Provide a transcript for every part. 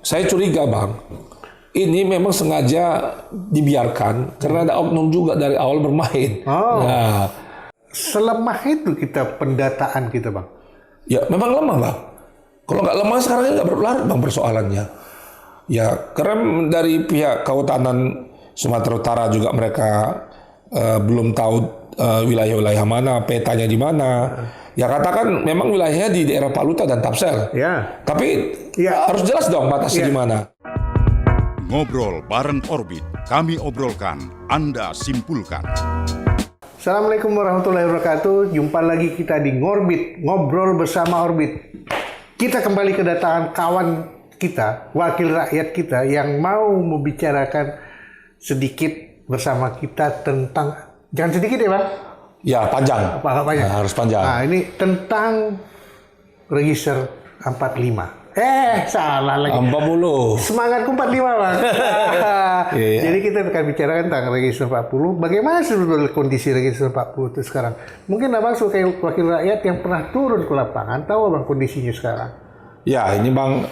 saya curiga Bang, ini memang sengaja dibiarkan karena ada oknum juga dari awal bermain. Oh. Nah, Selemah itu kita pendataan kita, Bang. ya memang lemah Bang. Kalau nggak lemah sekarang ini nggak berlarut Bang persoalannya. Ya karena dari pihak Kehutanan Sumatera Utara juga mereka belum tahu wilayah-wilayah mana, petanya di mana. Ya katakan memang wilayahnya di daerah Paluta dan Tapsel. Ya. Tapi Ya. harus jelas dong batasnya di mana. Ngobrol bareng Orbit, kami obrolkan, Anda simpulkan. Assalamualaikum warahmatullahi wabarakatuh. Jumpa lagi kita di Ngorbit, ngobrol bersama Orbit. Kita kembali kedatangan kawan kita, wakil rakyat kita yang mau membicarakan sedikit bersama kita tentang, jangan sedikit ya Bang? Ya panjang. Apa banyak? Nah, harus panjang. Nah, ini tentang register 45. Salah lagi. 40. Semangatku 45 Bang. Iya. Jadi kita akan bicarakan tentang register 40. Bagaimana sebetulnya kondisi register 40 itu sekarang? Mungkin Abang sebagai wakil rakyat yang pernah turun ke lapangan, tahu Abang kondisinya sekarang? Ya ini Bang,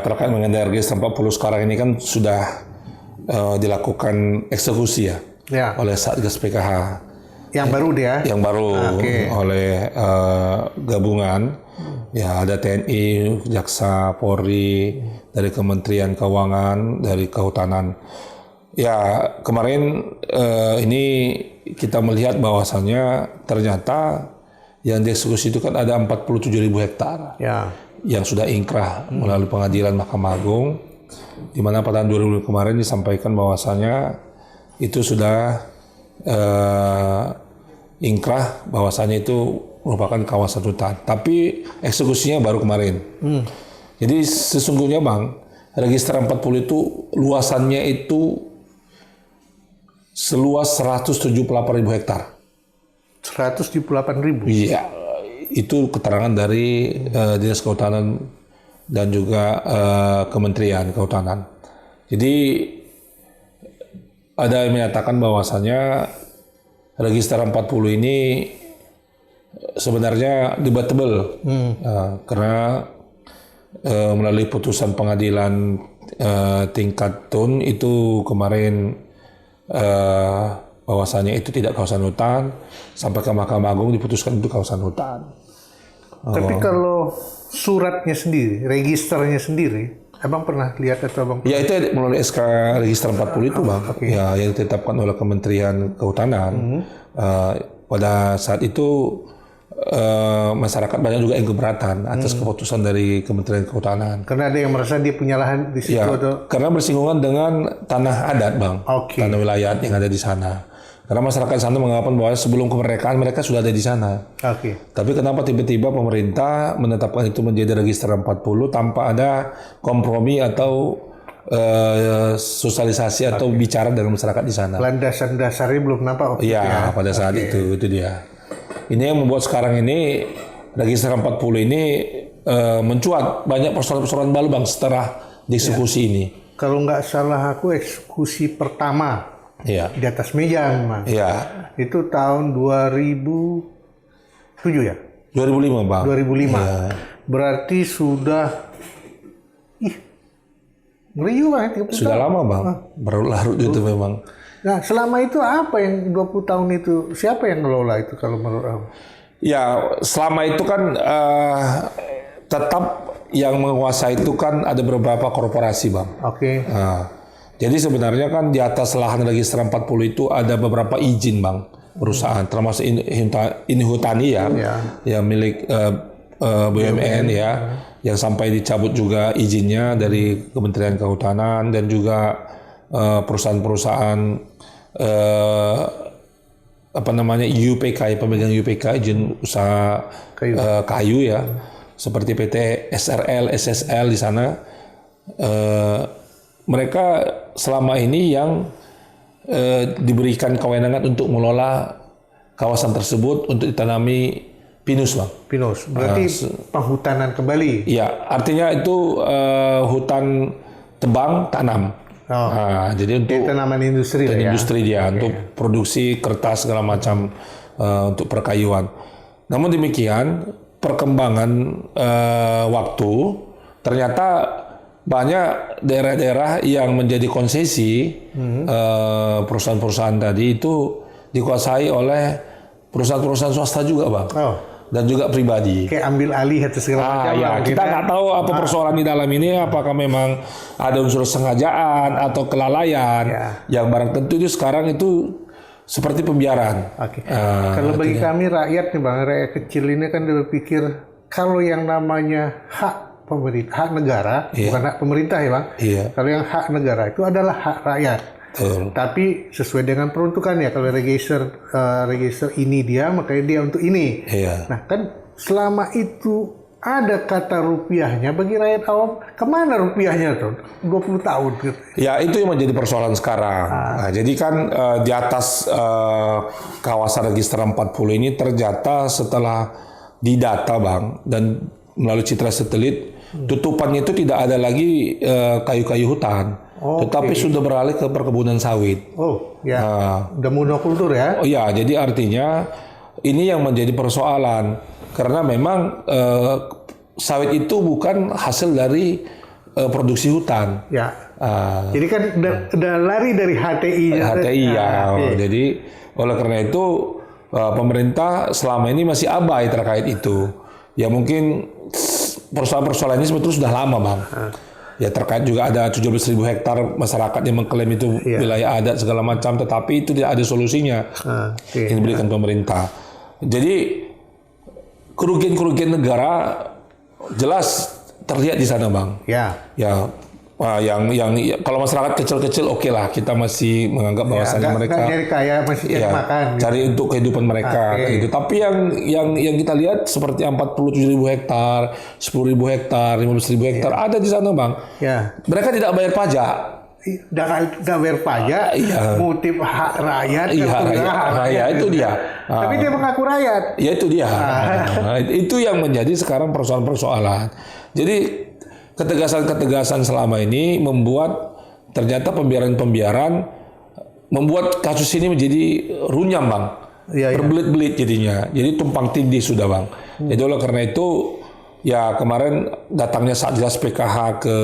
terkait mengenai register 40 sekarang ini kan sudah dilakukan eksekusi ya. Oleh Satgas PKH. Yang baru dia? Yang baru oleh gabungan. Ya ada TNI, Jaksa, Polri, dari Kementerian Keuangan, dari Kehutanan. Ya kemarin ini kita melihat bahwasannya ternyata yang dieksekusi itu kan ada 47.000 hektar yang sudah ingkrah melalui pengadilan Mahkamah Agung, di mana pada tahun 2000 kemarin disampaikan bahwasannya itu sudah ingkrah, bahwasannya itu merupakan kawasan hutan. Tapi eksekusinya baru kemarin. Jadi sesungguhnya Bang, register 40 itu luasannya itu seluas 178.000 hektar. 178.000? Iya, itu keterangan dari Dinas Kehutanan dan juga Kementerian Kehutanan. Jadi ada yang menyatakan bahwasannya register 40 ini sebenarnya debatable karena melalui putusan pengadilan tingkat TUN itu kemarin bahwasannya itu tidak kawasan hutan, sampai ke Mahkamah Agung diputuskan itu kawasan hutan. Tapi kalau suratnya sendiri, registernya sendiri, Abang pernah lihat atau Abang? Ya itu melalui SK register 40 itu Bang, ya yang ditetapkan oleh Kementerian Kehutanan. Pada saat itu masyarakat banyak juga yang keberatan atas keputusan dari Kementerian Kehutanan. Karena ada yang merasa dia punya lahan di situ atau? Karena bersinggungan dengan tanah adat Bang, tanah wilayah yang ada di sana. Karena masyarakat di sana mengatakan bahwa sebelum kemerdekaan mereka sudah ada di sana. Tapi kenapa tiba-tiba pemerintah menetapkan itu menjadi register 40 tanpa ada kompromi atau sosialisasi atau bicara dengan masyarakat di sana? Landasan dasarnya belum nampak. Iya, pada saat itu dia. Ini yang membuat sekarang ini register 40 ini mencuat banyak persoalan-persoalan baru Bang setelah dieksekusi ini. Kalau nggak salah aku eksekusi pertama di atas meja Bang. Itu tahun 2007 ya? 2005 Bang. 2005. Berarti sudah ngeriu Bang. Sudah lama Bang. Berlarut itu memang. Nah, selama itu apa yang 20 tahun itu, siapa yang ngelola itu kalau menurut Abang? Ya, selama itu kan tetap yang menguasai itu kan ada beberapa korporasi Bang. Jadi sebenarnya kan di atas lahan register 40 itu ada beberapa izin Bang, perusahaan, termasuk Inhutani yang milik BUMN yang sampai dicabut juga izinnya dari Kementerian Kehutanan, dan juga perusahaan-perusahaan UPK, pemegang UPK, izin usaha kayu seperti PT SRL, SSL di sana. Mereka selama ini yang diberikan kewenangan untuk mengelola kawasan tersebut untuk ditanami pinus Bang. Pinus, berarti penghutanan kembali? Iya, artinya itu hutan tebang tanam. Jadi untuk tanaman industri untuk produksi kertas segala macam untuk perkayuan. Namun demikian perkembangan waktu ternyata banyak daerah-daerah yang menjadi konsesi perusahaan-perusahaan tadi itu dikuasai oleh perusahaan-perusahaan swasta juga, Bang. Oh. Dan juga pribadi. Kayak ambil alih atau segala macam. Ya, kita nggak tahu apa persoalan di dalam ini, apakah memang ada unsur sengajaan atau kelalaian, yang barang tentu itu sekarang itu seperti pembiaran. Oke. Kalau bagi kami rakyat nih Bang, rakyat kecil ini kan dia berpikir kalau yang namanya hak pemerintah, hak negara, bukan hak pemerintah ya Bang. Kalau yang hak negara itu adalah hak rakyat. Tapi sesuai dengan peruntukannya, kalau register ini dia, makanya dia untuk ini. Nah kan selama itu ada kata rupiahnya, bagi rakyat awam kemana rupiahnya tuh 20 tahun gitu. Ya itu yang menjadi persoalan sekarang. Nah, jadi kan di atas kawasan register 40 ini ternyata setelah didata Bang, dan melalui citra satelit, tutupannya itu tidak ada lagi kayu-kayu hutan. Tetapi sudah beralih ke perkebunan sawit. Oh, ya. Udah monokultur ya? Oh ya, jadi artinya ini yang menjadi persoalan karena memang sawit itu bukan hasil dari produksi hutan. Ya. Jadi kan udah lari dari HTI. HTI ya. Jadi oleh karena itu pemerintah selama ini masih abai terkait itu. Ya mungkin persoalan-persoalan ini sebetulnya sudah lama, Bang. Ya terkait juga ada 17.000 hektar masyarakat yang mengklaim itu wilayah adat segala macam, tetapi itu tidak ada solusinya yang diberikan pemerintah. Jadi kerugian-kerugian negara jelas terlihat di sana Bang. Ya. Yang kalau masyarakat kecil-kecil oke lah, kita masih menganggap bahwasannya mereka cari kaya, masih cari makan. Cari untuk kehidupan mereka gitu. Tapi yang kita lihat seperti 47.000 hektar, 10.000 hektar, 15.000 hektar ada di sana Bang. Mereka tidak bayar pajak. Tidak bayar pajak, motif hak rakyat. Iya, itu dia. Tapi dia mengaku rakyat. Ya itu dia. Itu yang menjadi sekarang persoalan-persoalan. Jadi ketegasan-ketegasan selama ini membuat ternyata pembiaran-pembiaran membuat kasus ini menjadi runyam Bang. Berbelit-belit jadinya. Jadi tumpang tindih sudah Bang. Jadi oleh karena itu ya kemarin datangnya Satgas PKH ke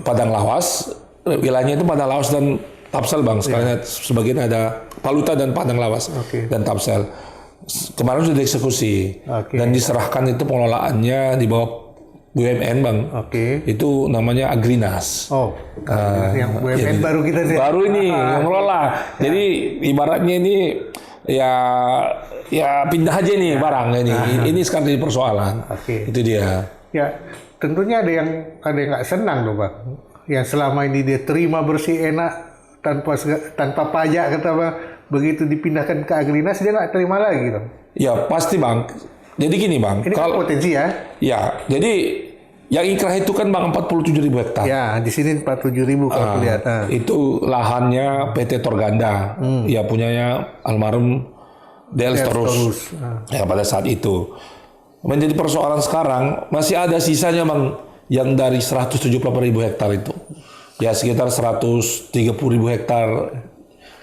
Padang Lawas, wilayahnya itu Padang Lawas dan Tapsel Bang. Sekalian sebagian ada Paluta dan Padang Lawas dan Tapsel. Kemarin sudah dieksekusi dan diserahkan itu pengelolaannya di bawah BUMN Bang. Itu namanya Agrinas. Yang BUMN baru kita baru ini yang mengelola. Jadi ibaratnya ini ya pindah aja nih barang ini. Ini sekarang jadi persoalan. Itu dia. Ya, tentunya ada yang nggak senang loh Bang. Yang selama ini dia terima bersih enak tanpa pajak kata Bang. Begitu dipindahkan ke Agrinas dia nggak terima lagi Bang. Ya pasti Bang. Jadi gini Bang, ini kalau potensi ya. Ya, jadi yang inkrah itu kan Bang 47.000 hektar. Ya, di sini 47.000 kalau lihat. Itu lahannya PT Torganda. Ya punyanya almarhum Dels Torus. Ya pada saat itu. Menjadi persoalan sekarang masih ada sisanya Bang yang dari 178.000 hektar itu. Ya sekitar 130.000 hektar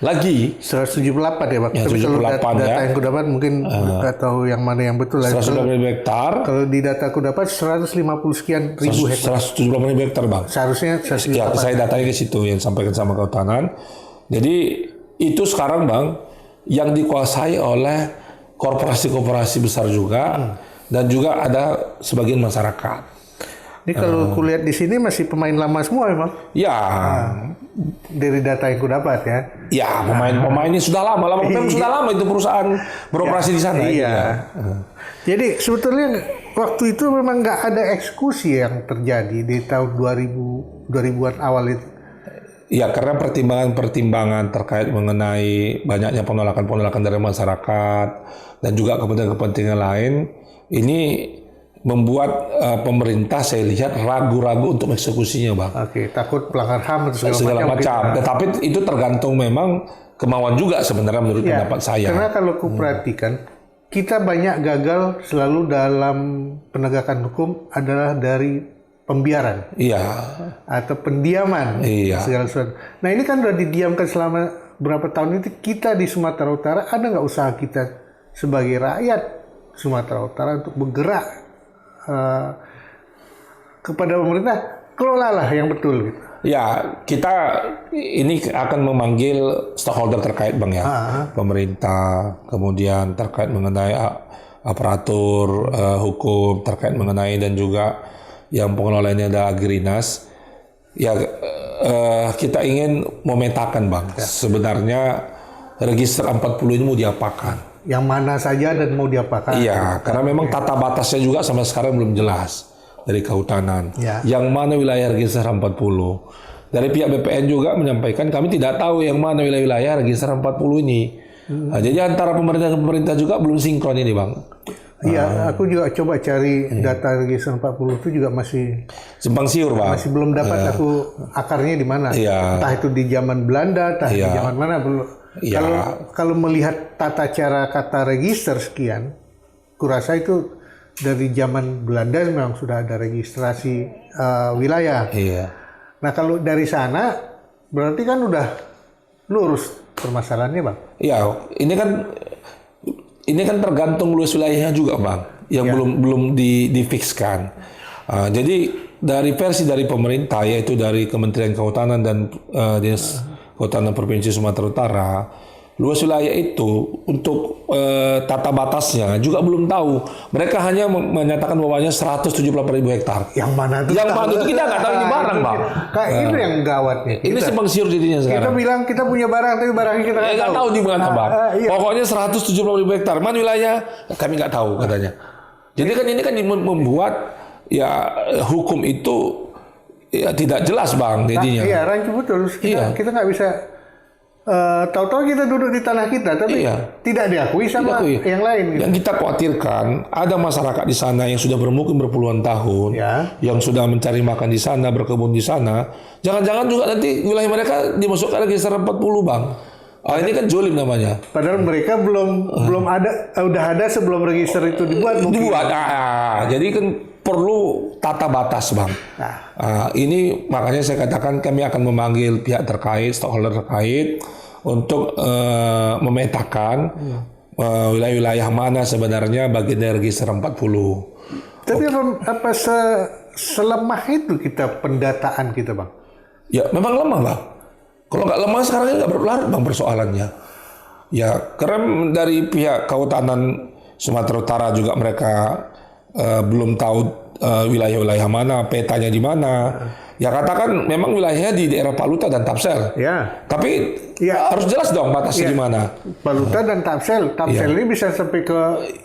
lagi. 178 ya Bang. Ya, 78 data yang ku dapat mungkin nggak tahu yang mana yang betul. 180.000 hektar. Kalau di data ku dapat 150 sekian ribu hektar. 178.000 hektar Bang. Seharusnya 178. Ya, saya datanya ke situ yang disampaikan sama Kehutanan. Jadi itu sekarang Bang yang dikuasai oleh korporasi-korporasi besar juga dan juga ada sebagian masyarakat. Ini kalau kulihat di sini masih pemain lama semua memang. Ya. Dari data yang ku dapat ya. Ya, pemain-pemainnya sudah lama sudah lama itu perusahaan beroperasi di sana. Jadi sebetulnya waktu itu memang nggak ada eksekusi yang terjadi di tahun 2000-an awal itu. Ya, karena pertimbangan-pertimbangan terkait mengenai banyaknya penolakan-penolakan dari masyarakat dan juga kepentingan-kepentingan lain ini membuat pemerintah saya lihat ragu-ragu untuk eksekusinya Bang. Takut pelanggar HAM atau segala macam. Tetapi itu tergantung memang kemauan juga sebenarnya menurut pendapat saya. Karena kalau ku perhatikan kita banyak gagal selalu dalam penegakan hukum adalah dari pembiaran. Atau pendiaman. Segala sesuatu. Nah ini kan sudah didiamkan selama berapa tahun itu, kita di Sumatera Utara ada nggak usaha kita sebagai rakyat Sumatera Utara untuk bergerak kepada pemerintah, kelolalah yang betul. Gitu. Ya, kita ini akan memanggil stakeholder terkait Bang ya. Pemerintah, kemudian terkait mengenai aparatur hukum, terkait mengenai dan juga yang pengelolanya ada Agrinas. Ya, kita ingin memetakan Bang, sebenarnya register 40 ini mau diapakan. Yang mana saja dan mau diapakan. Iya, karena memang tata batasnya juga sampai sekarang belum jelas dari kehutanan. Ya. Yang mana wilayah register 40. Dari pihak BPN juga menyampaikan kami tidak tahu yang mana wilayah-wilayah register 40 ini. Nah, jadi antara pemerintah dan pemerintah juga belum sinkron ini Bang. Iya, aku juga coba cari data register 40 itu juga masih simpang siur Bang. masih belum dapat aku akarnya di mana. Iya. Entah itu di zaman Belanda, entah di zaman mana belum. Iya. Kalau melihat tata cara kata register sekian, kurasa itu dari zaman Belanda memang sudah ada registrasi wilayah. Iya. Nah kalau dari sana berarti kan udah lurus permasalahannya Bang. Iya, ini kan tergantung luas wilayahnya juga Bang, yang belum difikskan. Jadi dari versi dari pemerintah yaitu dari Kementerian Kehutanan dan Dinas Kehutanan Provinsi Sumatera Utara, luas wilayah itu untuk tata batasnya juga belum tahu. Mereka hanya menyatakan bahwanya 178.000 hektar. Yang mana itu? Yang mana itu kita nggak tahu ini barang Bang. Kayak itu yang gawatnya. Ini simpang siur jadinya Kita sekarang. bilang kita punya barang tapi barangnya kita Nggak tahu di mana Bang. Iya. Pokoknya 170.000 hektar. Mana wilayahnya? Kami nggak tahu katanya. Jadi kan ini kan membuat ya hukum itu ya tidak jelas Bang jadinya. Iya, rancu betul. Kita nggak bisa tahu-tahu kita duduk di tanah kita tapi tidak diakui sama yang lain. Gitu. Yang kita khawatirkan ada masyarakat di sana yang sudah bermukim berpuluhan tahun, yang sudah mencari makan di sana, berkebun di sana. Jangan-jangan juga nanti wilayah mereka dimasukkan register 40 Bang. Ini kan zolim namanya. Padahal mereka belum ada, udah ada sebelum register itu dibuat. Jadi kan perlu tata batas Bang. Ini makanya saya katakan kami akan memanggil pihak terkait, stakeholder terkait untuk memetakan wilayah-wilayah mana sebenarnya bagian dari register 40. Tapi apa selemah itu kita pendataan kita Bang? Ya memang lemah Bang. Kalau nggak lemah sekarang ini nggak berlarut Bang persoalannya. Ya karena dari pihak Kehutanan Sumatera Utara juga mereka belum tahu wilayah-wilayah mana, petanya di mana. Ya katakan memang wilayahnya di daerah Paluta dan Tapsel. Ya. Tapi harus jelas dong batasnya di mana. Paluta dan Tapsel. Tapsel ini bisa sampai ke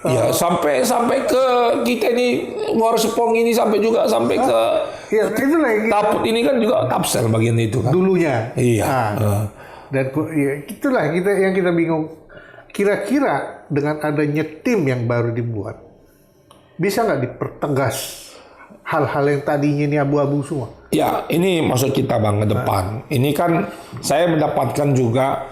ya sampai ke kita ini Muara Sepong ini sampai juga sampai ke itulah Taput ini kan juga Tapsel bagian itu kan. Dulunya. Iya. Dan itulah yang kita bingung. Kira-kira dengan adanya tim yang baru dibuat, bisa nggak dipertegas hal-hal yang tadinya ini abu-abu semua? Ya, ini maksud kita Bang ke depan. Ini kan saya mendapatkan juga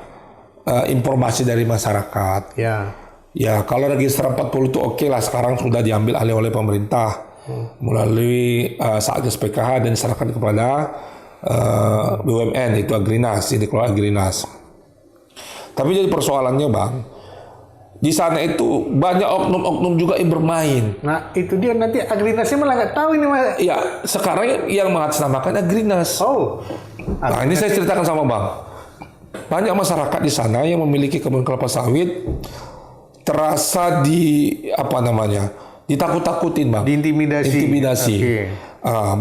informasi dari masyarakat. Ya, kalau register 40 itu oke lah sekarang sudah diambil alih oleh pemerintah melalui Satgas PKH dan diserahkan kepada BUMN itu Agrinas, ini dikelola Agrinas. Tapi jadi persoalannya Bang, di sana itu banyak oknum-oknum juga yang bermain. Nah itu dia nanti Agrinasnya malah nggak tahu ini Mas. Ya sekarang yang mengatasnamakan Agrinas. Nah ini saya ceritakan sama Bang. Banyak masyarakat di sana yang memiliki kebun kelapa sawit terasa ditakut-takutin Bang. Diintimidasi.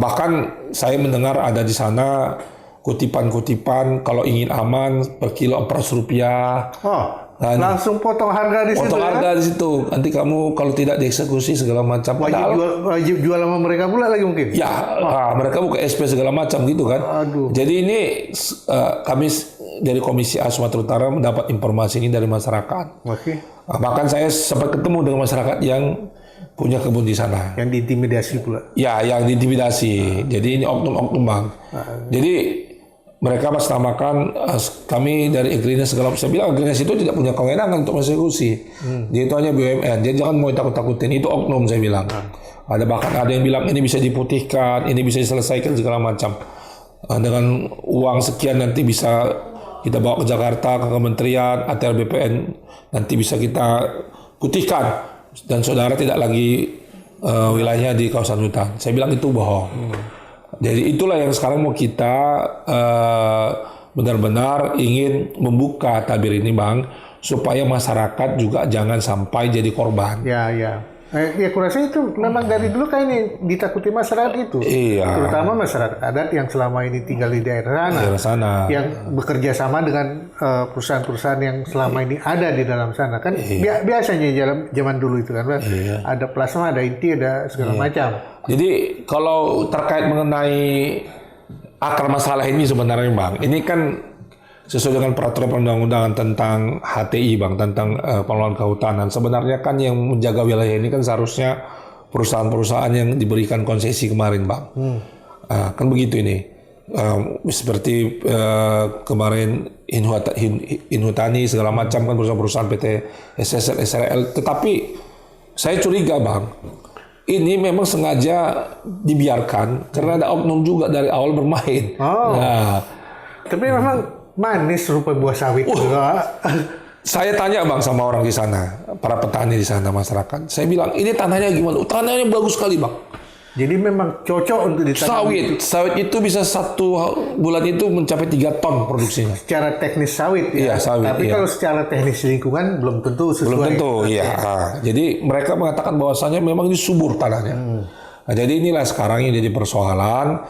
Bahkan saya mendengar ada di sana kutipan-kutipan kalau ingin aman per kilo Rp400. Langsung potong harga di situ. Potong harga di situ. Nanti kamu kalau tidak dieksekusi segala macam. Wajib jual sama mereka pula lagi mungkin. Ya, mereka buka SP segala macam gitu kan. Jadi ini kami dari Komisi A Sumatera Utara mendapat informasi ini dari masyarakat. Bahkan saya sempat ketemu dengan masyarakat yang punya kebun di sana. Yang diintimidasi pula. Ya, yang diintimidasi. Jadi ini oknum-oknum Bang. Jadi mereka menamakan kami dari Agrinas segala macam. Saya bilang Agrinas itu tidak punya kewenangan untuk mengeksekusi. Dia itu hanya BUMN. Jadi jangan mau takut-takutin. Itu oknum saya bilang. Bahkan ada yang bilang ini bisa diputihkan, ini bisa diselesaikan segala macam. Dengan uang sekian nanti bisa kita bawa ke Jakarta ke Kementerian ATR BPN nanti bisa kita putihkan dan saudara tidak lagi wilayahnya di kawasan hutan. Saya bilang itu bohong. Jadi itulah yang sekarang mau kita benar-benar ingin membuka tabir ini, Bang, supaya masyarakat juga jangan sampai jadi korban. Ya. Ya kurasa itu memang dari dulu kayaknya ditakuti masyarakat itu. Iya. Terutama masyarakat adat yang selama ini tinggal di daerah sana. Yang bekerja sama dengan perusahaan-perusahaan yang selama ini ada di dalam sana. Kan biasanya zaman dulu itu kan. Ada plasma, ada inti, ada segala macam. Jadi kalau terkait mengenai akar masalah ini sebenarnya, Bang, ini kan sesuai dengan peraturan perundang-undangan tentang HTI, Bang, tentang pengelolaan kehutanan. Sebenarnya kan yang menjaga wilayah ini kan seharusnya perusahaan-perusahaan yang diberikan konsesi kemarin, Bang. Kan begitu ini. Seperti kemarin Inhutani segala macam kan perusahaan-perusahaan PT SSL, SRL. Tetapi saya curiga, Bang, ini memang sengaja dibiarkan karena ada oknum juga dari awal bermain. Tapi memang manis rupa buah sawit juga. Saya tanya, Bang, sama orang di sana, para petani di sana, masyarakat. Saya bilang, ini tanahnya gimana? Tanahnya bagus sekali, Bang. Jadi memang cocok untuk ditanam. Sawit itu bisa 1 bulan itu mencapai 3 ton produksinya. Secara teknis sawit ya. Iya, sawit. Tapi kalau secara teknis lingkungan belum tentu sesuai. Belum tentu, iya. Jadi mereka mengatakan bahwasanya memang ini subur tanahnya. Nah, jadi inilah sekarang yang jadi persoalan.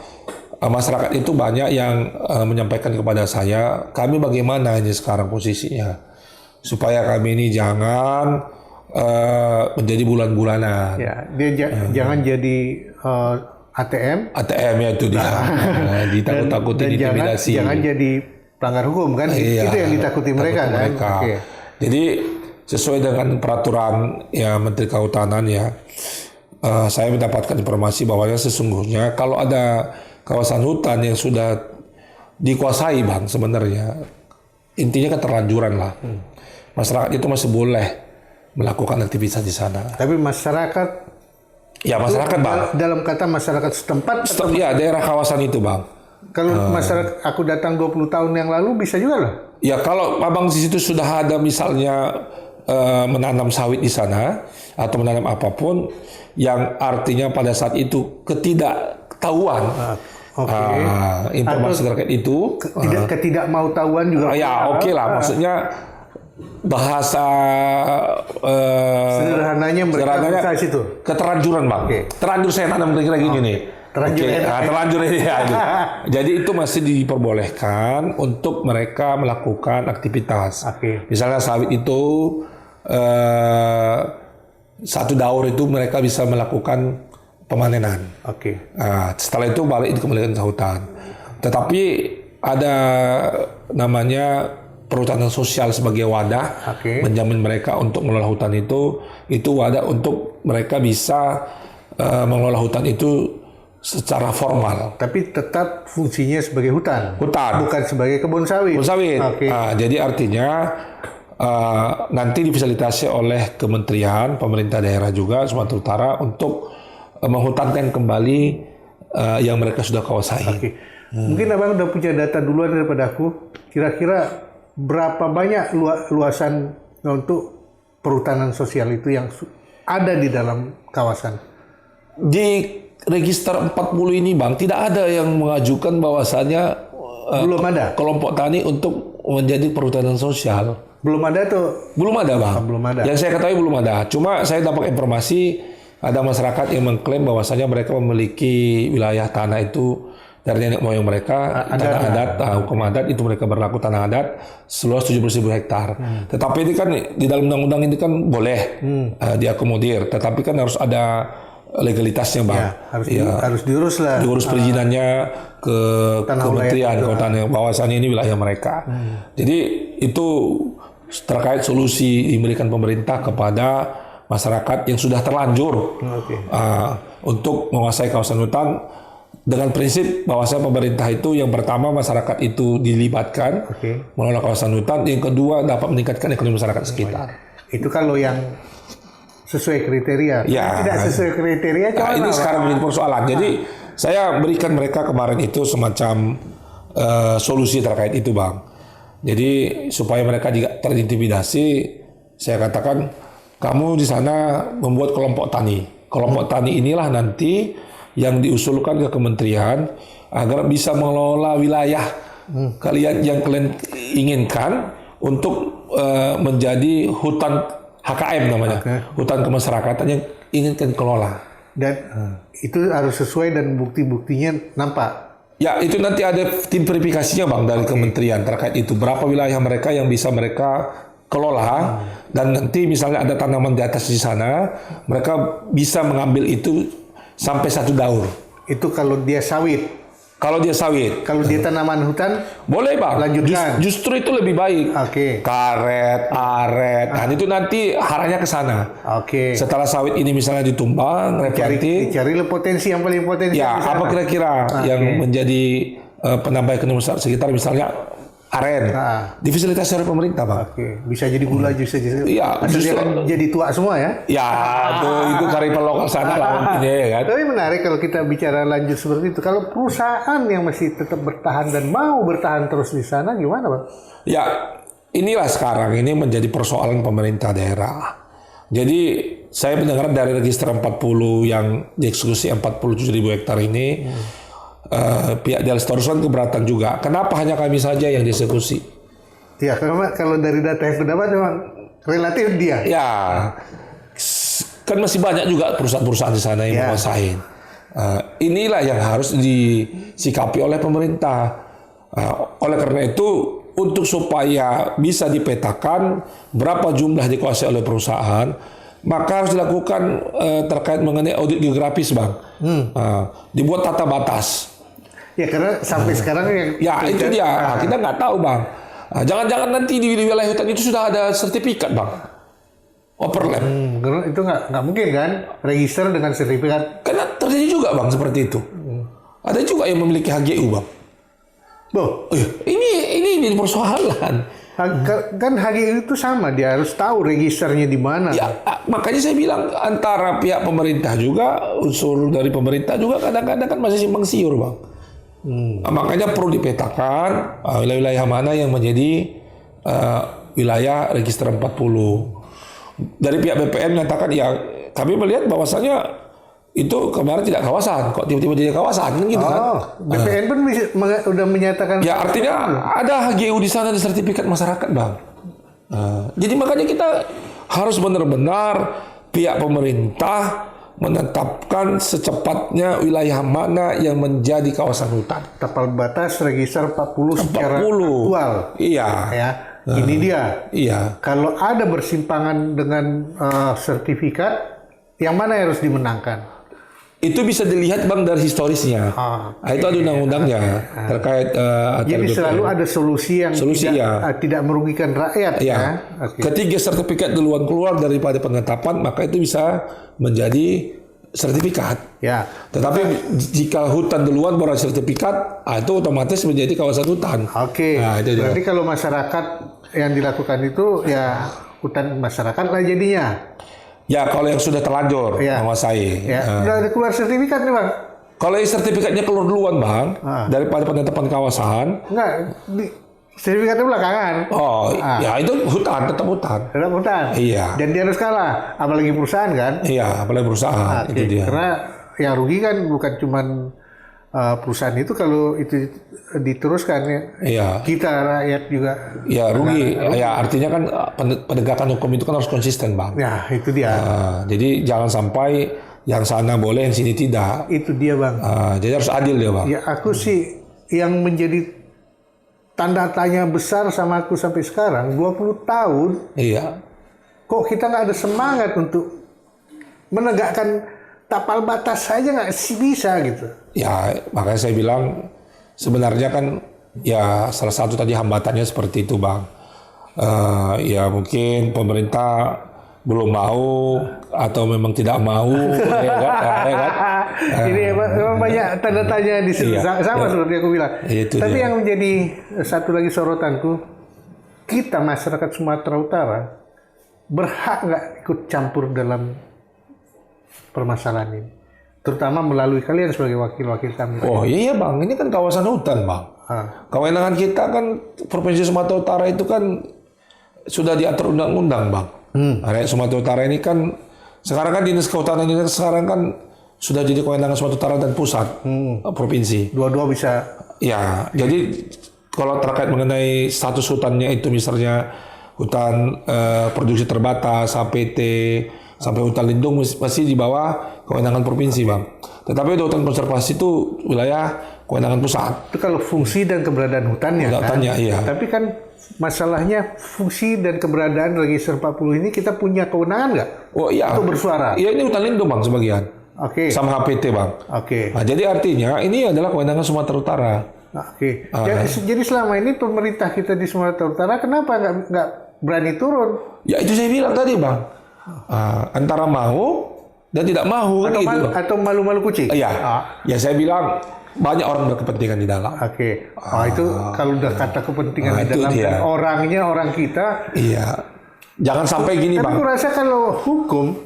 Masyarakat itu banyak yang menyampaikan kepada saya, kami bagaimana ini sekarang posisinya, supaya kami ini jangan menjadi bulan-bulanan. Ya, dia jangan jadi ATM. ATM ya itu dia, ditakut-takuti, intimidasi. Jangan jadi pelanggar hukum kan, itu yang ditakuti mereka kan. Okay. Jadi sesuai dengan peraturan ya Menteri Kehutanan ya, saya mendapatkan informasi bahwa sesungguhnya kalau ada kawasan hutan yang sudah dikuasai, Bang, sebenarnya intinya keterlanjuran lah. Masyarakat itu masih boleh melakukan aktivitas di sana. Tapi masyarakat, Bang. Dalam kata masyarakat setempat. Ya, daerah kawasan itu, Bang. Kalau masyarakat aku datang 20 tahun yang lalu bisa juga loh. Ya kalau Abang di situ sudah ada misalnya menanam sawit di sana atau menanam apapun yang artinya pada saat itu ketidaktahuan. Informasi terkait itu ketidakmautawan juga. Ya oke lah, maksudnya bahasa sederhananya mereka situ keterlanjuran, Bang. Terlanjur saya tanam kira-kira gini nih. Terlanjur ini ya. Jadi itu masih diperbolehkan untuk mereka melakukan aktivitas. Misalnya sawit itu 1 daur itu mereka bisa melakukan pemanenan. Setelah itu balik dikembalikan ke hutan. Tetapi ada namanya perhutanan sosial sebagai wadah menjamin mereka untuk mengelola hutan itu wadah untuk mereka bisa mengelola hutan itu secara formal. Tapi tetap fungsinya sebagai hutan. Bukan sebagai kebun sawit. Jadi artinya nanti difasilitasi oleh kementerian, pemerintah daerah juga Sumatera Utara untuk menghutankan kembali yang mereka sudah kuasai. Mungkin Abang udah punya data duluan daripada aku. Kira-kira berapa banyak luasan untuk perhutanan sosial itu yang ada di dalam kawasan? Di register 40 ini, Bang, tidak ada yang mengajukan bahwasanya belum ada kelompok tani untuk menjadi perhutanan sosial. Belum ada tuh? Belum ada, Bang. Belum ada. Yang saya ketahui belum ada. Cuma saya dapat informasi ada masyarakat yang mengklaim bahwasanya mereka memiliki wilayah tanah itu dari nenek moyang mereka, tanah adat, hukum adat itu mereka berlaku tanah adat seluas 70.000 hektar. Tetapi ini kan di dalam undang-undang ini kan boleh diakomodir, tetapi kan harus ada legalitasnya, Bang. Harus diurus lah. Diurus perizinannya ke Kementerian Kehutanan bahwasanya ini wilayah mereka. Jadi itu terkait solusi diberikan pemerintah kepada masyarakat yang sudah terlanjur untuk menguasai kawasan hutan dengan prinsip bahwasanya pemerintah itu yang pertama masyarakat itu dilibatkan mengelola kawasan hutan, yang kedua dapat meningkatkan ekonomi masyarakat sekitar. Itu kalau yang sesuai kriteria. Tidak sesuai kriteria. Ini sekarang menjadi persoalan. Jadi saya berikan mereka kemarin itu semacam solusi terkait itu, Bang. Jadi supaya mereka tidak terintimidasi, saya katakan kamu di sana membuat kelompok tani. kelompok tani inilah nanti yang diusulkan ke kementerian agar bisa mengelola wilayah kalian yang kalian inginkan untuk menjadi hutan HKM namanya, hutan kemasyarakatan yang ingin kalian kelola. Dan itu harus sesuai dan bukti-buktinya nampak. Ya, itu nanti ada tim verifikasinya Bang dari kementerian terkait itu. Berapa wilayah mereka yang bisa mereka kelola dan nanti misalnya ada tanaman di atas di sana, mereka bisa mengambil itu sampai 1 daur. Itu kalau dia sawit. Kalau dia sawit. Kalau dia tanaman hutan, Boleh Bang. lanjutkan. Justru itu lebih baik. Oke. Karet, aret, nah itu nanti arahnya ke sana. Oke. Setelah sawit ini misalnya ditumbang, replanting, Cari potensi yang paling potensial. ya di sana. apa kira-kira yang menjadi penambah ekonomi sekitar misalnya aren, difasilitasi oleh pemerintah Bang. Oke. Bisa jadi gula justru. Iya, Asal dia justru- kan jadi tua semua ya. Ya, itu kearifan lokal sana lah mungkin ya kan. Tapi menarik kalau kita bicara lanjut seperti itu. Kalau perusahaan yang masih tetap bertahan dan mau bertahan terus di sana gimana Bang? Ya, inilah sekarang ini menjadi persoalan pemerintah daerah. Jadi saya mendengar dari register 40 yang dieksekusi 47.000 hektar ini, pihak Delstorsson keberatan juga. Kenapa hanya kami saja yang dieksekusi? Ya, karena kalau dari data yang pendapat memang relatif dia. Ya, kan masih banyak juga perusahaan-perusahaan di sana yang Ya. menguasain. Inilah yang harus disikapi oleh pemerintah. Oleh karena itu, untuk supaya bisa dipetakan berapa jumlah dikuasai oleh perusahaan, maka harus dilakukan terkait mengenai audit geografis, Bang. Dibuat tata batas. Ya karena sampai sekarang yang Ya itu dia, kita nggak tahu Bang. Jangan-jangan nanti di wilayah hutan itu sudah ada sertifikat Bang. Overlap. karena itu nggak mungkin kan register dengan sertifikat. Karena terjadi juga Bang seperti itu. Ada juga yang memiliki HGU Bang. Loh, Ini persoalan. kan HGU itu sama, dia harus tahu registernya di mana. Ya, makanya saya bilang antara pihak pemerintah juga, unsur dari pemerintah juga kadang-kadang kan masih simpang siur Bang. Makanya perlu dipetakan wilayah-wilayah mana yang menjadi wilayah register 40. Dari pihak BPN menyatakan ya kami melihat bahwasanya itu kemarin tidak kawasan, kok tiba-tiba jadi kawasan kan gitu kan. BPN pun udah menyatakan. Ya artinya ada HGU di sana di sertifikat masyarakat Bang. Jadi makanya kita harus benar-benar pihak pemerintah menetapkan secepatnya wilayah mana yang menjadi kawasan hutan. Tapal batas register 40 secara 40. aktual. Iya. Ya, ini dia. Iya. Kalau ada bersimpangan dengan sertifikat, yang mana yang harus dimenangkan? Itu bisa dilihat Bang dari historisnya. Itu ada undang-undangnya terkait Jadi BPN. selalu ada solusi yang tidak merugikan rakyat. Ya. Ya. Oke. Ketika sertifikat duluan keluar daripada penetapan, maka itu bisa menjadi sertifikat. Ya. Tetapi jika hutan duluan baru sertifikat, itu otomatis menjadi kawasan hutan. Oke. Nah, itu dia. Berarti kalau masyarakat yang dilakukan itu ya hutan masyarakat lah jadinya. Ya kalau yang sudah terlanjur Ya. menguasai. Ya. Udah ada keluar sertifikat nih Bang. Kalau yang sertifikatnya keluar duluan Bang, daripada penetapan kawasan, Enggak, sertifikatnya belakangan. ya itu hutan, tetap hutan. Tetap hutan. Iya. Dan dia harus kalah, apalagi perusahaan kan. Iya, apalagi perusahaan itu dia. Karena yang rugi kan bukan cuman perusahaan itu, kalau itu diteruskan ya. Iya. Kita rakyat juga. Ya rugi. Ya artinya kan penegakan hukum itu kan harus konsisten Bang. Ya itu dia. Jadi jangan sampai yang sana boleh, yang sini tidak. Itu dia Bang. Jadi harus adil ya Bang. Ya aku sih yang menjadi tanda tanya besar sama aku sampai sekarang 20 tahun. Iya. Kok kita nggak ada semangat untuk menegakkan tapal batas saja nggak sih bisa gitu. Ya makanya saya bilang sebenarnya kan ya salah satu tadi hambatannya seperti itu Bang. Ya mungkin pemerintah belum mau atau memang tidak mau ya kan? Ini emang banyak tanda tanya di sini. Iya, Sama seperti aku bilang. Itu Tapi dia. yang menjadi satu lagi sorotanku, kita masyarakat Sumatera Utara berhak nggak ikut campur dalam permasalahan ini, terutama melalui kalian sebagai wakil-wakil kami. Oh iya Bang, ini kan kawasan hutan Bang. Kewenangan kita kan Provinsi Sumatera Utara itu kan sudah diatur undang-undang Bang. Rakyat Sumatera Utara ini kan Sekarang kan Dinas Kehutanan ini sekarang kan sudah jadi kewenangan Sumatera Utara dan pusat provinsi. Dua-dua bisa. Ya, jadi kalau terkait mengenai status hutannya itu misalnya hutan produksi terbatas, HPT, sampai hutan lindung masih di bawah kewenangan provinsi, Bang. Tetapi hutan konservasi itu wilayah kewenangan pusat. Itu kalau fungsi dan keberadaan hutannya kan. Iya. Tapi kan masalahnya fungsi dan keberadaan Register 40 ini kita punya kewenangan nggak? Oh iya. Untuk bersuara. Iya, ini hutan lindung, Bang, sebagian. Oke. Sama HPT, Bang. Oke. Nah, jadi artinya ini adalah kewenangan Sumatera Utara. Oke. Jadi selama ini pemerintah kita di Sumatera Utara kenapa nggak berani turun? Ya itu saya bilang tadi, Bang. Antara mau dan tidak mau kan gitu. Atau malu-malu kucing? Iya. Ya saya bilang banyak orang berkepentingan di dalam. Oke. Itu kalau udah kata kepentingan di dalam dia. orangnya orang kita. Iya. Jangan sampai gini, Tapi Bang. aku rasa kalau hukum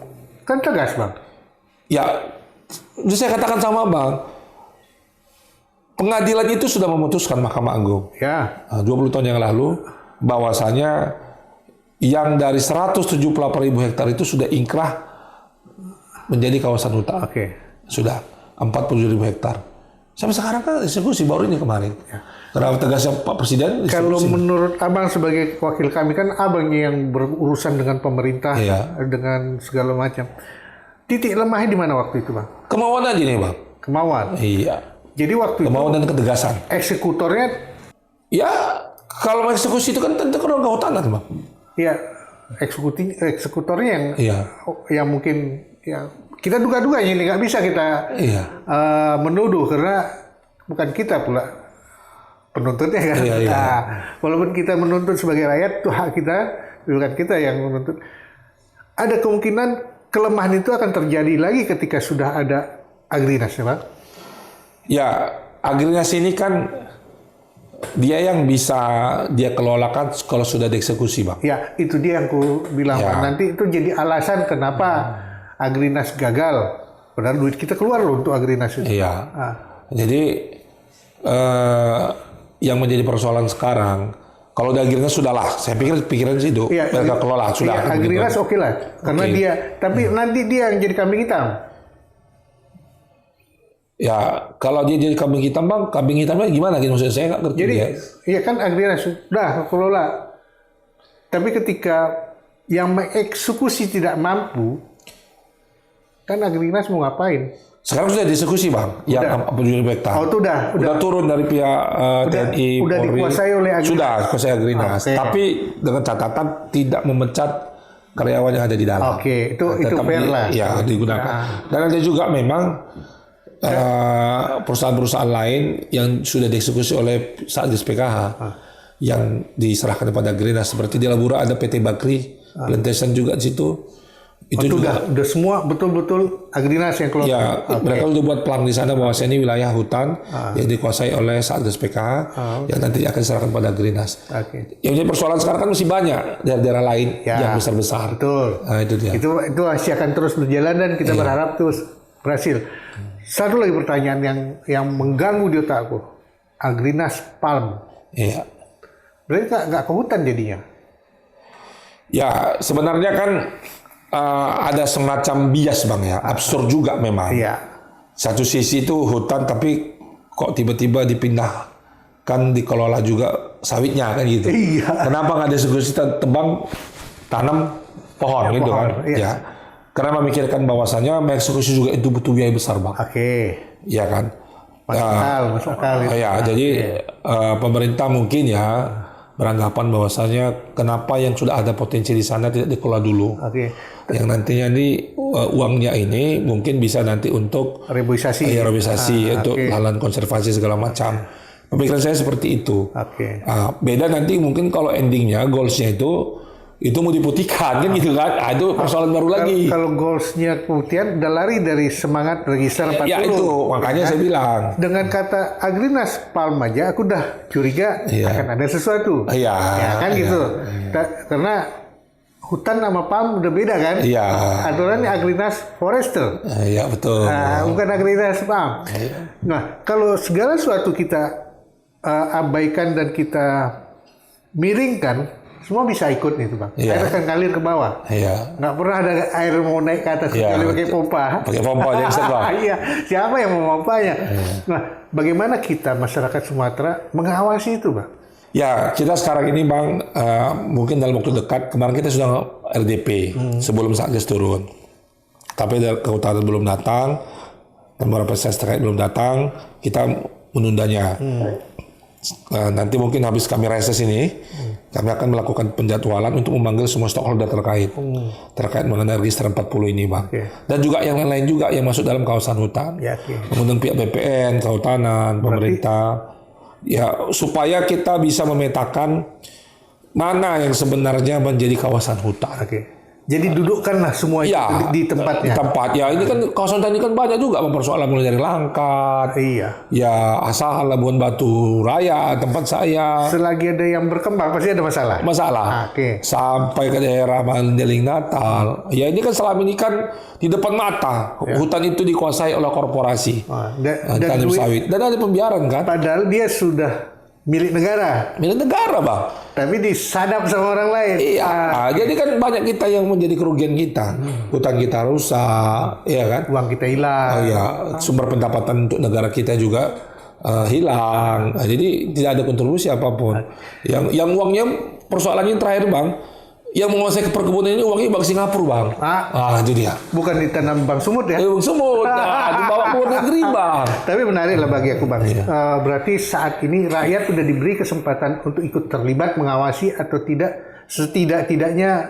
kan tegas, Bang. Ya, itu saya katakan sama Bang. Pengadilan itu sudah memutuskan Mahkamah Agung. Ya. 20 tahun yang lalu bahwasanya yang dari 178.000 hektar itu sudah ingkrah menjadi kawasan hutan. Oke. Sudah 47.000 hektar. Sampai sekarang kan eksekusi baru ini kemarin. Karena tegasnya Pak Presiden. Kalau menurut Abang sebagai wakil kami kan Abang yang berurusan dengan pemerintah, dengan segala macam. Titik lemahnya di mana waktu itu, Bang? Kemauan aja nih, Bang. Kemauan. Iya. Jadi waktu kemauan dan ketegasan. Eksekutornya? Ya, kalau mau eksekusi itu kan tentu kan orang kehutanan, Bang. Iya. Eksekutornya yang mungkin ya kita duga-duga ini nggak bisa kita menuduh karena bukan kita pula penuntutnya kan. Walaupun kita menuntut sebagai rakyat itu hak kita, bukan kita yang menuntut. Ada kemungkinan kelemahan itu akan terjadi lagi ketika sudah ada Agrinas, ya, Bang? Ya, Agrinas ini kan dia yang bisa dia kelolakan kalau sudah dieksekusi, Bang. Ya, itu dia yang ku bilang, Bang. Nanti itu jadi alasan kenapa Agrinas gagal. Padahal duit kita keluar loh untuk Agrinas itu. Iya. Jadi yang menjadi persoalan sekarang, kalau di Agrinas sudahlah, saya pikir pikiran itu mereka kelola sudah. Iya, Agrinas oke lah, karena dia. Tapi nanti dia yang jadi kambing hitam. Ya, kalau dia jadi kambing hitam, Bang, kambing hitamnya gimana? Maksudnya saya nggak ngerti. Jadi, iya kan Agrinas sudah kelola. Tapi ketika yang mengeksekusi tidak mampu, kan Agrinas mau ngapain? Sekarang sudah dieksekusi, Bang, yang 40 hektar. Oh, itu udah turun dari pihak TNI, udah Polri. Dikuasai oleh Agrinas. Sudah dikuasai Agrinas. Tapi dengan catatan tidak memecat karyawan yang ada di dalam. Oke, itu fair lah. Ya, digunakan. Dan ada juga memang perusahaan-perusahaan lain yang sudah dieksekusi oleh Satgas PKH yang diserahkan kepada Agrinas, seperti di Labura ada PT Bakri, Plantation juga di situ. Itu juga udah semua betul-betul Agrinas yang kelola. Ya, mereka udah buat plan di sana bahwa ini wilayah hutan yang dikuasai oleh Satgas PKH yang nanti akan diserahkan pada Agrinas. Yang jadi persoalan sekarang kan masih banyak daerah-daerah lain yang besar-besar. Betul. Nah, itu dia. Itu masih akan terus berjalan dan kita berharap terus berhasil. Satu lagi pertanyaan yang mengganggu di otakku. Agrinas Palm. Iya. Berarti nggak ke hutan jadinya? Ya, sebenarnya kan ada semacam bias, Bang, ya. Absurd juga memang. Iya. Satu sisi itu hutan, tapi kok tiba-tiba dipindahkan dikelola juga sawitnya kan gitu. Iya. Kenapa nggak dieksekusi tebang tanam pohon gitu kan? Iya. Ya. Karena memikirkan bahwasannya mengeksekusi juga itu butuh biaya besar, Bang. Iya kan? Masuk akal. Jadi pemerintah mungkin ya beranggapan bahwasanya kenapa yang sudah ada potensi di sana tidak dikelola dulu. Yang nantinya uangnya ini mungkin bisa nanti untuk reboisasi untuk lahan konservasi segala macam. Pemikiran saya seperti itu. Beda nanti mungkin kalau endingnya goalsnya itu mau diputihkan kan gitu kan. Itu persoalan baru lagi. Kalau goalsnya pemutihan udah lari dari semangat Register 40. Ya itu makanya saya bilang. Dengan kata Agrinas Palm aja aku udah curiga akan ada sesuatu. Ya kan gitu. Karena hutan sama palm udah beda kan. Aturannya Agrinas Forester. Iya betul. Bukan Agrinas Palm. Nah kalau segala sesuatu kita abaikan dan kita miringkan, semua bisa ikut nih tuh Bang. Iya. Air akan ngalir ke bawah. Iya. Nggak pernah ada air mau naik ke atas kecuali pakai pompa. Pakai pompa aja bisa Bang. Iya, siapa yang mau pompanya? Nah, bagaimana kita masyarakat Sumatera mengawasi itu Bang? Ya, kita sekarang ini Bang, mungkin dalam waktu dekat, kemarin kita sudah RDP sebelum Satgas turun. Tapi dari kehutanan belum datang, dan beberapa proses terkait belum datang, kita menundanya. Nanti mungkin habis kami reses ini, kami akan melakukan penjadwalan untuk memanggil semua stakeholder terkait mengenai register 40 ini Bang. Dan juga yang lain-lain juga yang masuk dalam kawasan hutan. Mengundang pihak BPN, kehutanan, pemerintah. Ya, supaya kita bisa memetakan mana yang sebenarnya menjadi kawasan hutan. Jadi dudukkanlah semua itu di tempatnya. Di tempat. Ya, ini kan kawasan hutan ini kan banyak juga persoalan mulai dari Langkat. Ya, Asahan, Labuan Batu Raya, tempat saya. Selagi ada yang berkembang pasti ada masalah. Sampai ke daerah Mandeling Natal. Ya, ini kan selama ini kan di depan mata. Hutan itu dikuasai oleh korporasi. Dan sawit. Dan ada pembiaran kan. Padahal dia sudah milik negara. Milik negara Bang. Tapi disadap sama orang lain. Iya. Jadi kan banyak kita yang menjadi kerugian kita. Hutan kita rusak, ya kan? Uang kita hilang. Sumber pendapatan untuk negara kita juga hilang. Jadi tidak ada kontribusi apapun. Yang uangnya persoalannya terakhir Bang. Yang menguasai perkebunan ini uangnya Bank Singapura Bang. Itu dia. Bukan ditanam Bank Sumut ya? Bank Sumut. Dibawa ke luar negeri Bang. Tapi menarik lah bagi aku Bang. Berarti saat ini rakyat sudah diberi kesempatan untuk ikut terlibat mengawasi atau tidak, setidak-tidaknya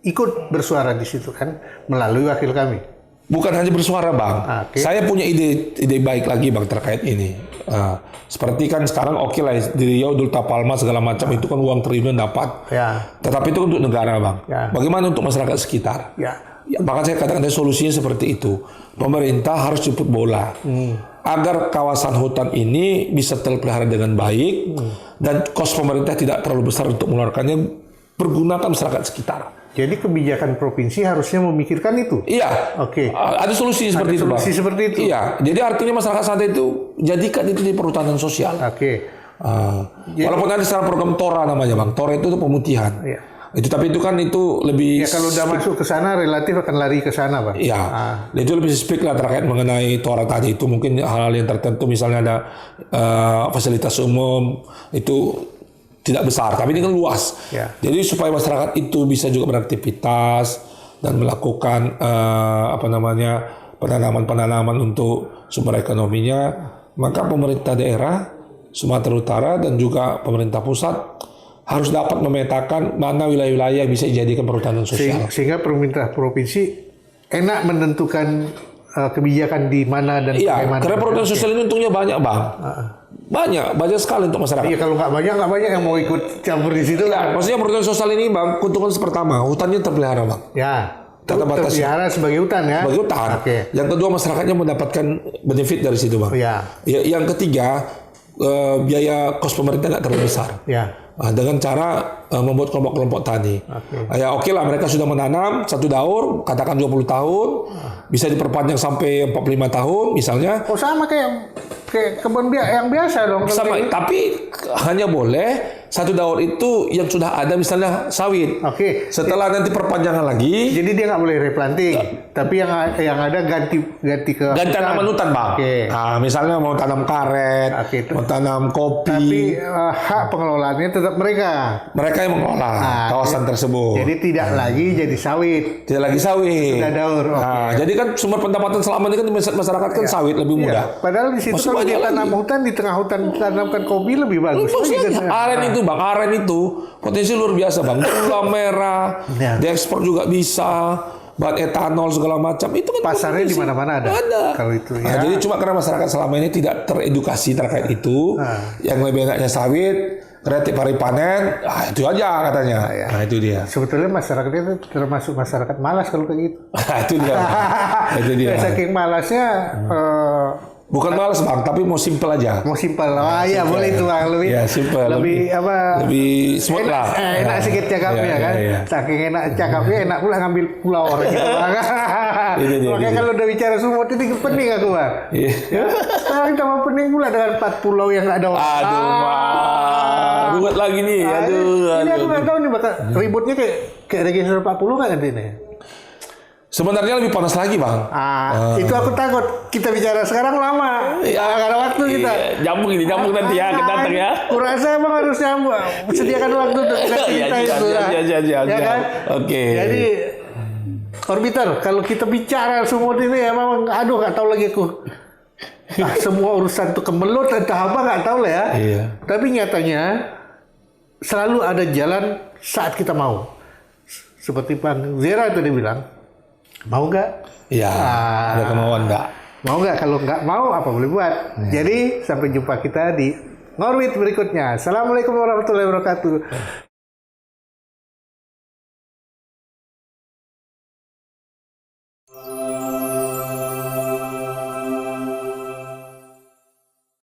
ikut bersuara di situ kan melalui wakil kami. Bukan hanya bersuara Bang. Saya punya ide baik lagi Bang terkait ini. Seperti kan sekarang lah di Riau, Dul Tapalma segala macam itu kan uang triliun dapat. Tetapi itu untuk negara Bang. Bagaimana untuk masyarakat sekitar? Bahkan saya katakan ada solusinya seperti itu. Pemerintah harus jemput bola. Agar kawasan hutan ini bisa terpelihara dengan baik dan kos pemerintah tidak terlalu besar untuk mengeluarkannya, pergunakan masyarakat sekitar. Jadi kebijakan provinsi harusnya memikirkan itu. Iya. Ada solusi seperti itu, Bang. Solusi seperti itu. Iya. Jadi artinya masyarakat santai itu jadikan itu di perhutanan sosial. Walaupun ada sekarang program TORA namanya, Bang. TORA itu pemutihan. Tapi itu kan itu lebih. Ya kalau udah masuk ke sana relatif akan lari ke sana, Bang. Iya. Itu lebih spesifik lah terkait mengenai TORA tadi itu mungkin hal-hal yang tertentu misalnya ada fasilitas umum itu tidak besar, tapi ini kan luas. Jadi supaya masyarakat itu bisa juga beraktivitas dan melakukan penanaman-penanaman untuk sumber ekonominya, maka pemerintah daerah Sumatera Utara dan juga pemerintah pusat harus dapat memetakan mana wilayah-wilayah yang bisa dijadikan perhutanan sosial. Sehingga pemerintah provinsi enak menentukan kebijakan di mana dan bagaimana. Karena perhutanan sosial ini untungnya banyak, Bang. Banyak sekali untuk masyarakat. Iya, kalau nggak banyak yang mau ikut campur di situ lah. Maksudnya perhutanan sosial ini, Bang, keuntungan pertama, hutannya terpelihara, Bang. Terpelihara sebagai hutan ya. Sebagai hutan. Yang kedua, masyarakatnya mendapatkan benefit dari situ, Bang. Yang ketiga, biaya kos pemerintah nggak terlalu besar. Dengan cara membuat kelompok-kelompok tani. Lah mereka sudah menanam satu daur, katakan 20 tahun, bisa diperpanjang sampai 45 tahun misalnya. Sama kayak kebun yang biasa dong. Sama, tapi hanya boleh satu daur itu yang sudah ada misalnya sawit. Setelah nanti perpanjangan lagi. Jadi dia nggak boleh replanting. Tapi yang ada ganti ke tanaman hutan, Bang. Misalnya mau tanam karet, mau tanam kopi. Tapi hak pengelolaannya tetap mereka. Mereka yang mengelola kawasan tersebut. Jadi tidak lagi jadi sawit. Tidak lagi sawit. Sudah daur. Jadi kan sumber pendapatan selama ini kan masyarakat kan sawit lebih mudah. Padahal di situ kalau dia tanam hutan, di tengah hutan tanamkan kopi lebih bagus. Aren itu, Bang, aren itu potensi luar biasa, Bang. Gula merah, diekspor juga bisa. Bahan etanol segala macam itu kan pasarnya di mana-mana ada. Kalau itu jadi cuma karena masyarakat selama ini tidak teredukasi terkait itu, yang lebih enaknya sawit, kreatif hari panen, itu aja katanya. Itu dia. Sebetulnya masyarakat itu termasuk masyarakat malas kalau kayak gitu. Itu dia. Saking malasnya Bukan malas Bang, tapi mau simple aja. Mau simpel. Oh iya, boleh itu Bang. Lebih Ya, simple. lebih apa? Lebih smooth lah. Enak sedikit cakapnya Ya, kan. ya. Saking enak cakapnya, enak pula ngambil pulau orang gitu Bang. Makanya kalau udah bicara sumut ini pening aku Bang. Iya. Ya, sekarang kita mau pening pula dengan 4 pulau yang nggak ada orang. Aduh, Bang. Ruwet lagi nih. Aduh. Ini aku nggak tahu nih bakal ributnya kayak register 40 nggak nanti nih. Sebenarnya lebih panas lagi, Bang. Itu aku takut. Kita bicara sekarang lama. Nggak ada waktu kita. Nyambung nanti ya, kita datang ya. Kurasa emang harus nyambung. Sediakan waktu untuk kita itu. Ya kan? Oke. Jadi Orbiter, kalau kita bicara sumut ini emang aduh nggak tahu lagi aku. Semua urusan tuh kemelut entah apa nggak tahu lah ya. Iya. Tapi nyatanya selalu ada jalan saat kita mau. Seperti Bang Zera tadi bilang, mau nggak? Iya. Ada kemauan nggak? Mau nggak? Kalau nggak mau apa boleh buat. Jadi sampai jumpa kita di Ngorbit berikutnya. Assalamualaikum warahmatullahi wabarakatuh.